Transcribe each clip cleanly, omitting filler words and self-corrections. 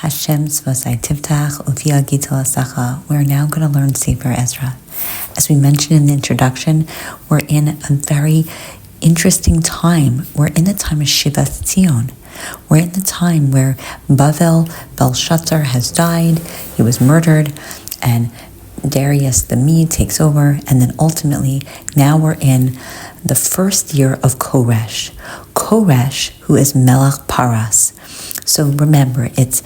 Hashem Tzvasai Tivtach Ufia Gitala Sacha. We're now going to learn Sefer Ezra. As we mentioned in the introduction, we're in a very interesting time. We're in the time of Shivat Zion. We're in the time where Belshazzar has died, he was murdered, and Darius the Mede takes over, and then ultimately, now we're in the first year of Koresh. Koresh, who is Melech Paras. So remember, it's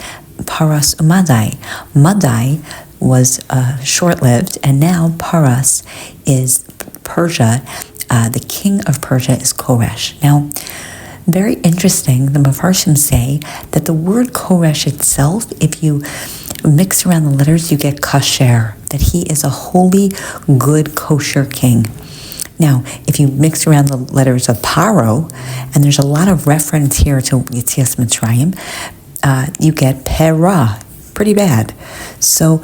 Paras Umadai. Madai was short-lived, and now Paras is Persia. The king of Persia is Koresh. Now, very interesting, the Mefarshim say that the word Koresh itself, if you mix around the letters, you get kasher, that he is a holy, good, kosher king. Now, if you mix around the letters of Paro, and there's a lot of reference here to Yetzias Mitzrayim, you get Perah, pretty bad. So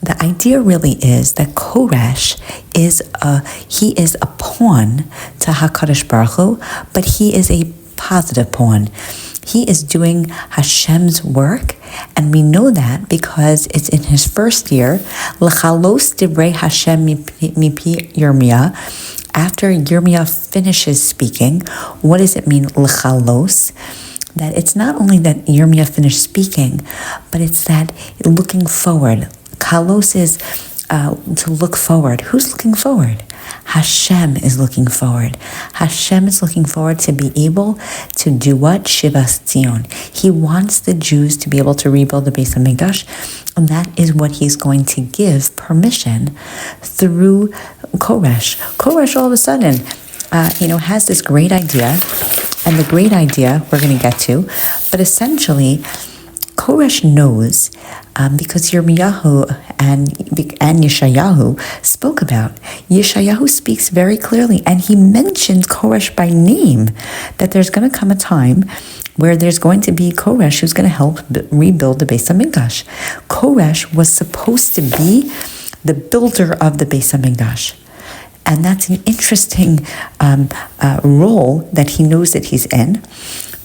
the idea really is that Koresh is a pawn to HaKadosh Baruch Hu, but he is a positive pawn. He is doing Hashem's work, and we know that because it's in his first year, L'chalos divrei Hashem mipi Yirmiyah. After Yirmiyah finishes speaking, what does it mean, L'chalos? That it's not only that Yirmiyah finished speaking, but it's that looking forward. Kalos is to look forward. Who's looking forward? Hashem is looking forward. Hashem is looking forward to be able to do what? Shivas Zion. He wants the Jews to be able to rebuild the Beis HaMikdash, and that is what he's going to give permission through Koresh. Koresh all of a sudden, has this great idea, and the great idea we're going to get to, but essentially, Koresh knows because Yirmiyahu and Yeshayahu spoke about. Yeshayahu speaks very clearly, and he mentions Koresh by name, that there's going to come a time where there's going to be Koresh who's going to help rebuild the Beis HaMikdash. Koresh was supposed to be the builder of the Beis HaMikdash. And that's an interesting role that he knows that he's in.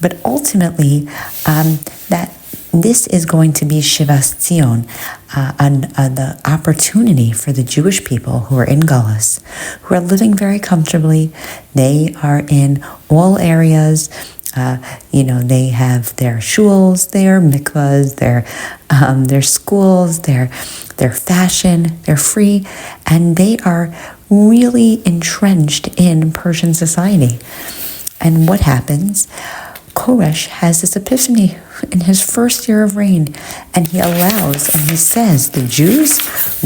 But ultimately, that this is going to be Shivas Zion, the opportunity for the Jewish people who are in Galus, who are living very comfortably. They are in all areas. They have their shuls, their mikvahs, their schools, their fashion. They're free, and they are really entrenched in Persian society. And what happens? Koresh has this epiphany in his first year of reign, and he says, the Jews,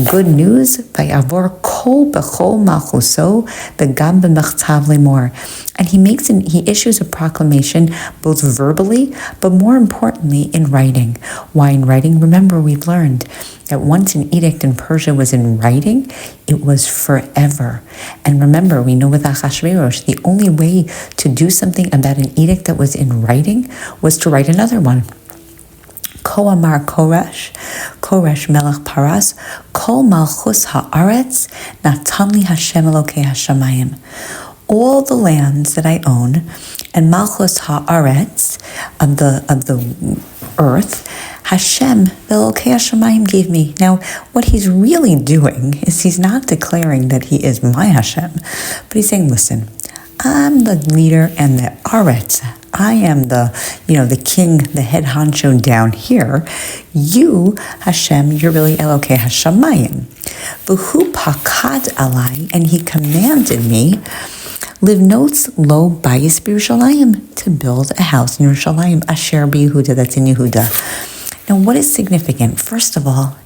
good news, vayavor kol bechol malchuso v'gam b'mechtav lemor. And he issues a proclamation both verbally, but more importantly in writing. Why in writing? Remember, we've learned that once an edict in Persia was in writing, it was forever. And remember, we know with Achashverosh, the only way to do something about an edict that was in writing was to write another one. Ko amar Koresh melech Paras, kol malchus haaretz natan li Hashem Elokei hashamayim. All the lands that I own, and malchus haaretz, of the earth, Hashem Elokei hashamayim gave me. Now, what he's really doing is he's not declaring that he is my Hashem, but he's saying, listen, I'm the leader and the aretz. I am the king, the head honcho down here. You, Hashem, you're really Elokei hashamayim. V'hu pakad alai, and he commanded me, livnots lo bayis b'Yerushalayim, to build a house in Yerushalayim, asher b'Yehuda, that's in Yehuda. Now, what is significant? First of all,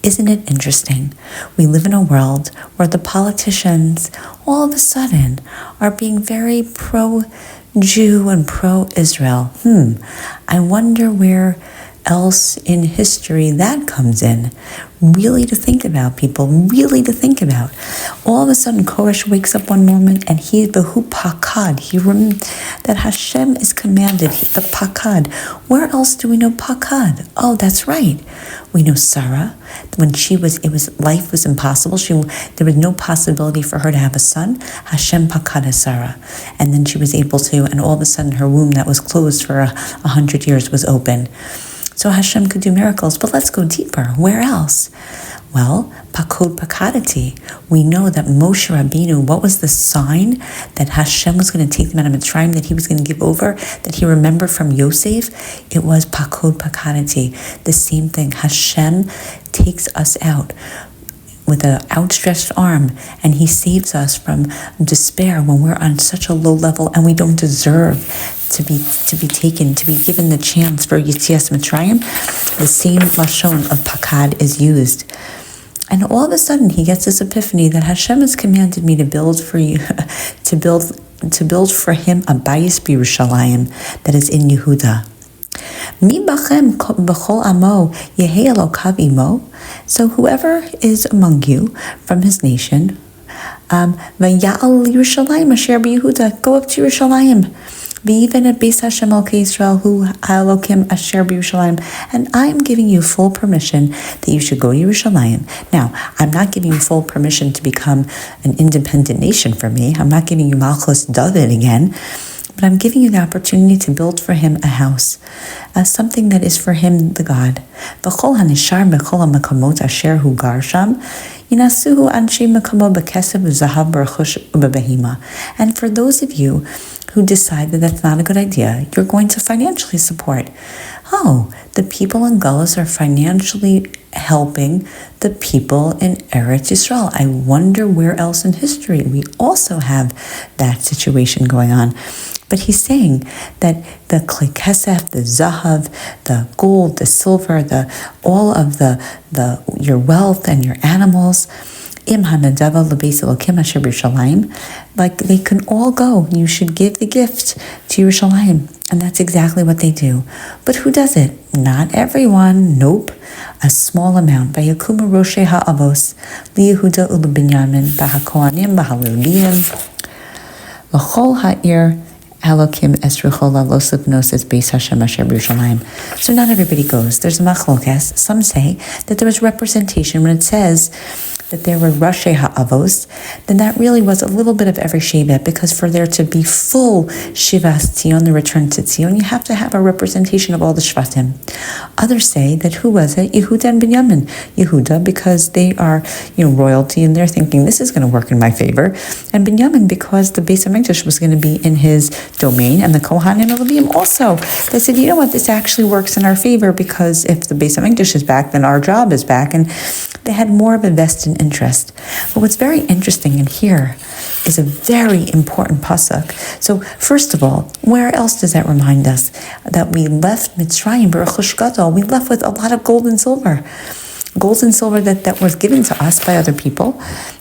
isn't it interesting? We live in a world where the politicians all of a sudden are being very pro-Jew and pro-Israel. I wonder where else in history that comes in. Really to think about, people, really to think about. All of a sudden, Koresh wakes up one moment and he's behu pakad. That Hashem is commanded, the pakad. Where else do we know pakad? Oh, that's right. We know Sarah, when life was impossible. There was no possibility for her to have a son. Hashem pakad Sarah. And then she was able to, and all of a sudden her womb that was closed for 100 years was open. So Hashem could do miracles, but let's go deeper. Where else? Well, pakod pakadati. We know that Moshe Rabbeinu, what was the sign that Hashem was going to take them out of Mitzrayim, that he was going to give over, that he remembered from Yosef? It was pakod pakadati. The same thing. Hashem takes us out with an outstretched arm, and he saves us from despair when we're on such a low level and we don't deserve to be taken, to be given the chance for Yetzias Mitzrayim. The same lashon of pakad is used. And all of a sudden he gets this epiphany that Hashem has commanded me to build for you, to build for him a bayis b'Yerushalayim that is in Yehuda. Mi bachem b'chol amo yehei Elokav imo. So whoever is among you from his nation, vayal Yerushalayim asher b'Yehuda, go up to Yerushalayim. Even at Beis Hashem Elokei Yisrael, hu Elokim asher b'Yerushalayim, and I am giving you full permission that you should go to Yerushalayim. Now, I'm not giving you full permission to become an independent nation for me. I'm not giving you Malchus David again, but I'm giving you the opportunity to build for him a house, something that is for him, the God. V'chol hanishar b'chol hamakamot asher hu gar sham, yinasuhu anshe makamo b'kesef v'zahav b'rechush u'b'behima. And for those of you who decide that that's not a good idea, you're going to financially support. Oh, the people in Gullus are financially helping the people in Eretz Yisrael. I wonder where else in history we also have that situation going on. But he's saying that the klei kesef, the zahav, the gold, the silver, all of your wealth and your animals, im hanadava lebeis Elokim asher b'Yerushalayim, like they can all go. You should give the gift to Yerushalayim. And that's exactly what they do. But who does it? Not everyone. Nope. A small amount. Vayakumu roshei ha'avos liYehuda u'leBinyamin b'hakohanim b'halevim v'chol ha'ir Elokim esruchol lalosef noses beis Hashem asher b'Yerushalayim. So not everybody goes. There's a machlokes. Some say that there was representation when it says that there were Roshei Ha'avos, then that really was a little bit of every Shevet, because for there to be full Shivas Tzion, the return to Tzion, you have to have a representation of all the Shvatim. Others say that who was it? Yehuda and Binyamin. Yehuda, because they are, royalty, and they're thinking this is going to work in my favor, and Binyamin because the Beis HaMikdash was going to be in his domain, and the Kohanim and Levim also. They said, you know what, this actually works in our favor, because if the Beis HaMikdash is back, then our job is back, and they had more of a vested interest. But what's very interesting in here is a very important pasuk. So first of all, where else does that remind us that we left Mitzrayim b'rechush gadol? We left with a lot of gold and silver that was given to us by other people,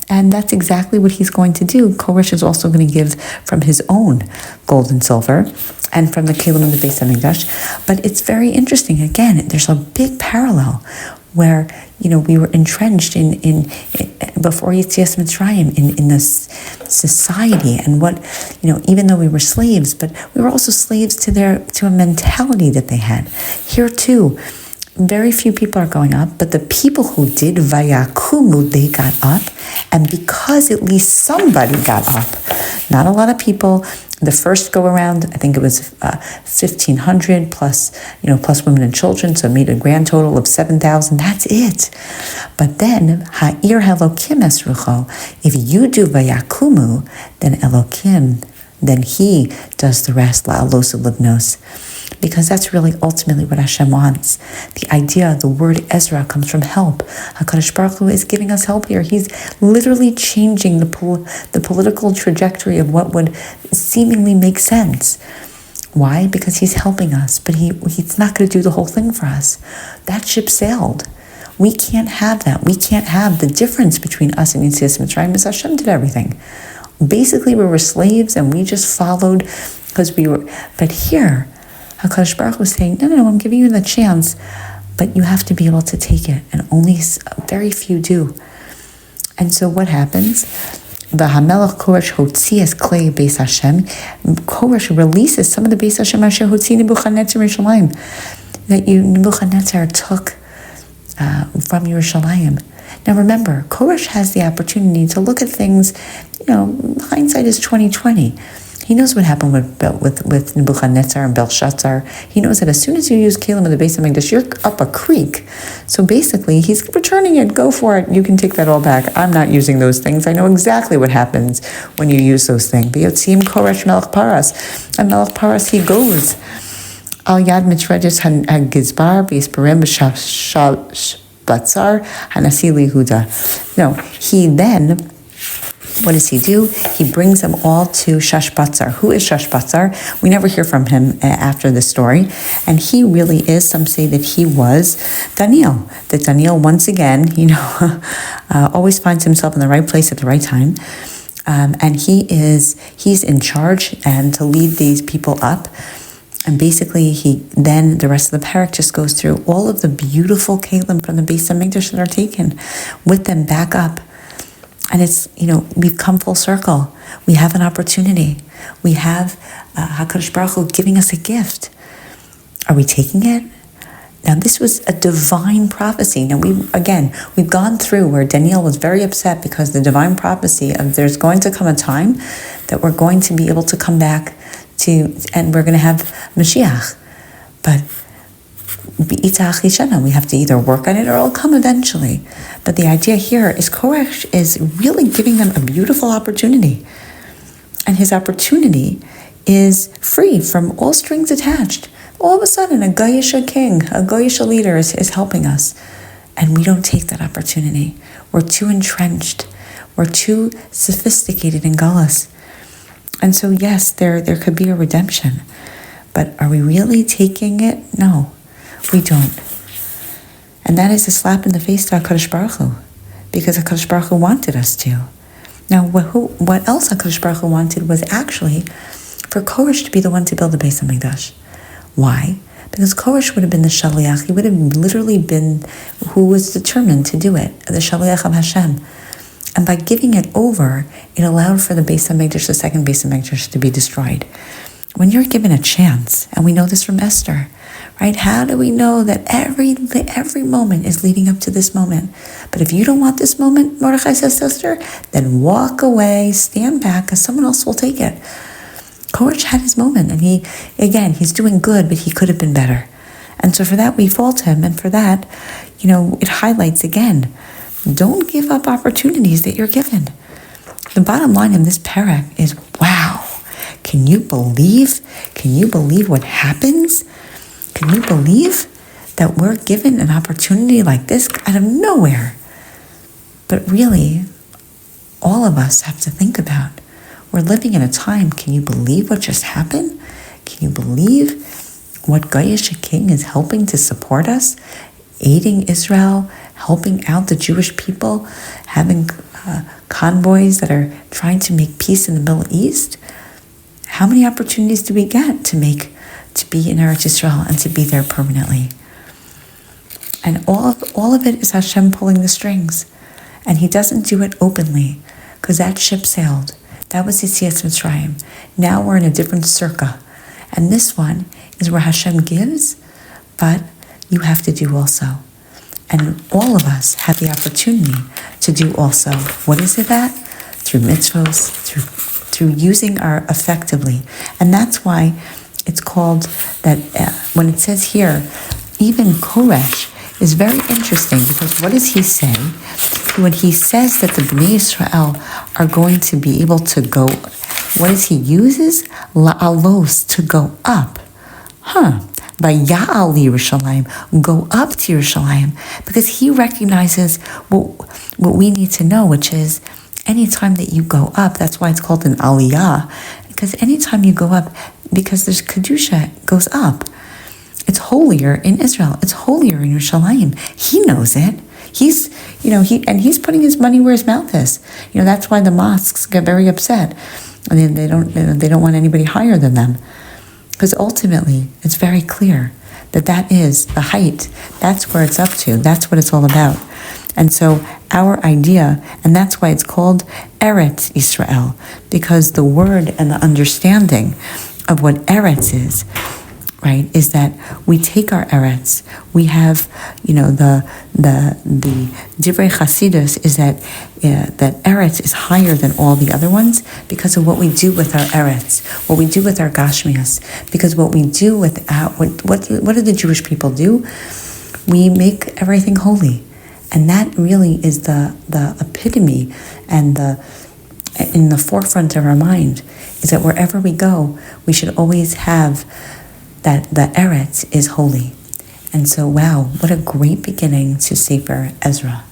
and that's exactly what he's going to do. Koresh is also going to give from his own gold and silver, and from the kelim of the Beis HaMikdash. But it's very interesting. Again, there's a big parallel where we were entrenched in before Yetzias Mitzrayim in this society, and what even though we were slaves, but we were also slaves to a mentality that they had. Here too, very few people are going up, but the people who did vayakumu, they got up, and because at least somebody got up, not a lot of people. The first go around, I think it was 1,500 plus women and children, so it made a grand total of 7,000. That's it. But then ha'ir Elokim esrucho. If you do vayakumu, then Elokim, then he does the rest. La'alosu libnos. Because that's really ultimately what Hashem wants. The idea, the word Ezra comes from help. HaKadosh Baruch Hu is giving us help here. He's literally changing the political trajectory of what would seemingly make sense. Why? Because he's helping us, but he's not going to do the whole thing for us. That ship sailed. We can't have that. We can't have the difference between us and Yetzias Mitzrayim, because Hashem did everything. Basically, we were slaves and we just followed because we were. But here, HaKadosh Baruch Hu was saying, no, I'm giving you the chance, but you have to be able to take it, and only very few do. And so what happens? The Hamelach Koresh Hotzias Klei Beis Hashem. Koresh releases some of the Beis Hashem Asher Hotzi Nebuchadnezzar Yerushalayim that Nebuchadnezzar took from Yerushalayim. Now remember, Koresh has the opportunity to look at things, hindsight is 20/20. He knows what happened with Nebuchadnezzar and Belshazzar. He knows that as soon as you use Kalim in the base of Mikdash, you're up a creek. So basically, he's returning it. Go for it. You can take that all back. I'm not using those things. I know exactly what happens when you use those things. V'yotzim Koresh Melech Paras. And Melech Paras, he goes. Al Yad Mitzredes HaGizbar V'Yisparem B'Shal Hanasi Lihuda. No, he then, what does he do? He brings them all to Shashbatzar. Who is Shashbatzar? We never hear from him after the story. And he really is, some say that he was Daniel. That Daniel, once again, always finds himself in the right place at the right time. And he's in charge and to lead these people up. And basically, then the rest of the parak just goes through all of the beautiful kalim from the Beis HaMikdash that are taken with them back up. And it's, we've come full circle. We have an opportunity. We have HaKadosh Baruch Hu giving us a gift. Are we taking it? Now, this was a divine prophecy. Now, we've gone through where Daniel was very upset because the divine prophecy of there's going to come a time that we're going to be able to come back and we're going to have Mashiach. But we have to either work on it or it'll come eventually. But the idea here is Koresh is really giving them a beautiful opportunity. And his opportunity is free from all strings attached. All of a sudden, a Goyish king, a Goyish leader is helping us. And we don't take that opportunity. We're too entrenched. We're too sophisticated in Galus. And so, yes, there could be a redemption. But are we really taking it? No, we don't. And that is a slap in the face to HaKadosh Baruch Hu, because HaKadosh Baruch Hu wanted us to. Now, what else HaKadosh Baruch Hu wanted was actually for Koresh to be the one to build the Beis HaMikdash. Why? Because Koresh would have been the Shaliach. He would have literally been who was determined to do it, the Shaliach of Hashem. And by giving it over, it allowed for the Beis HaMikdash, the second Beis HaMikdash, to be destroyed. When you're given a chance, and we know this from Esther, right? How do we know that every moment is leading up to this moment? But if you don't want this moment, Mordechai says to Esther, then walk away, stand back, because someone else will take it. Koresh had his moment, and he's doing good, but he could have been better. And so for that, we fault him, and for that, it highlights again, don't give up opportunities that you're given. The bottom line in this parak is, wow, can you believe what happens? Can you believe that we're given an opportunity like this out of nowhere? But really, all of us have to think about, we're living in a time, can you believe what just happened? Can you believe what Goyish king is helping to support us? Aiding Israel, helping out the Jewish people, having convoys that are trying to make peace in the Middle East. How many opportunities do we get to be in Eretz Yisrael and to be there permanently? And all of it is Hashem pulling the strings. And he doesn't do it openly, because that ship sailed. That was Yetzias Mitzrayim. Now we're in a different circa. And this one is where Hashem gives, but you have to do also. And all of us have the opportunity to do also. What is it that? Through mitzvos, through using our effectively. And that's why it's called that, when it says here, even Koresh is very interesting, because what does he say? When he says that the Bnei Israel are going to be able to go, what does he uses? La'alos, to go up. By Ya'al Yerushalayim, go up to Yerushalayim, because he recognizes what we need to know, which is anytime that you go up, that's why it's called an aliyah, because anytime you go up, because there's Kedusha, goes up. It's holier in Israel. It's holier in Yerushalayim. He knows it. He's putting his money where his mouth is. That's why the mosques get very upset. And they don't want anybody higher than them. Because ultimately, it's very clear that is the height. That's where it's up to. That's what it's all about. And so our idea, and that's why it's called Eretz Yisrael, because the word and the understanding of what Eretz right, is that we take our eretz. We have, the Divrei Chasidus is that eretz is higher than all the other ones because of what we do with our eretz, what we do with our gashmias. Because what we do with what do the Jewish people do? We make everything holy, and that really is the epitome and in the forefront of our mind is that wherever we go, we should always have that the eretz is holy. And so, wow, what a great beginning to Sefer Ezra.